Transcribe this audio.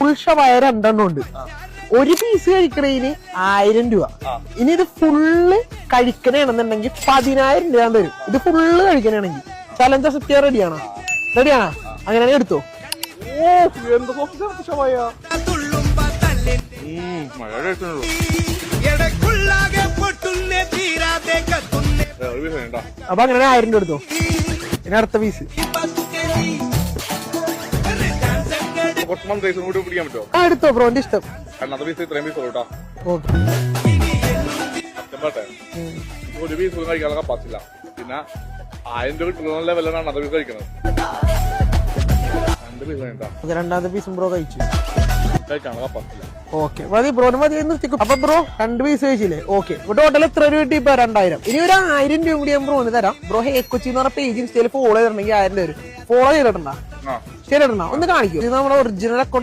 ഉൾഷവായ രണ്ടെണ്ണം ഉണ്ട്. ഒരു പീസ് കഴിക്കണേന് 1000 രൂപ. ഇനി ഇത് ഫുള്ള് കഴിക്കണേണെന്നുണ്ടെങ്കിൽ 10,000 രൂപ തരും. ഇത് ഫുള്ള് കഴിക്കണേണെങ്കിൽ. ചലഞ്ച് സത്യ റെഡിയാണോ? റെഡിയാണോ? അങ്ങനെയാണെങ്കിൽ എടുത്തോ. അപ്പൊ അങ്ങനെ 1000 രൂപ എടുത്തോ. ഇനി അടുത്ത പീസ് എടുത്തോ ബ്രോ, എന്റെ ഇഷ്ടം. ഒരു പീസ് കഴിക്കാനൊക്കെ പറ്റില്ല. പിന്നെ 1000 രൂപ കിട്ടുന്ന വിലയാണ് അത് പീസ് കഴിക്കുന്നത്. 2 പീസ് വേണ്ട. രണ്ടാമത്തെ പീസും ബ്രോ കഴിച്ചു. കഴിക്കാനൊക്കെ പറ്റില്ല. ഓക്കെ മതി ബ്രോന് മതി നിർത്തിക്കും. അപ്പൊ ബ്രോ 2 പീസ് കഴിച്ചില്ലേ? ഓക്കെ. ഇപ്പൊ ടോട്ടൽ എത്ര രൂപ കിട്ടി? ഇപ്പൊ 2000. ഇനി ഒരു 1000 രൂപ കൂടി ഞാൻ ബ്രോന് തരാം. ബ്രോ ഹേ കൊച്ചി എന്ന് പറഞ്ഞ പേജ് ഇൻസ്റ്റയിൽ ഫോളോ ചെയ്തിട്ടുണ്ടെങ്കിൽ 1000 രൂപ വരും. ഫോളോ ചെയ്തിട്ടുണ്ടോ? ശരി ഇടണ്ട, ഒന്ന് കാണിക്കൂ. ഇത് നമ്മുടെ ഒറിജിനൽ അക്കൗണ്ട്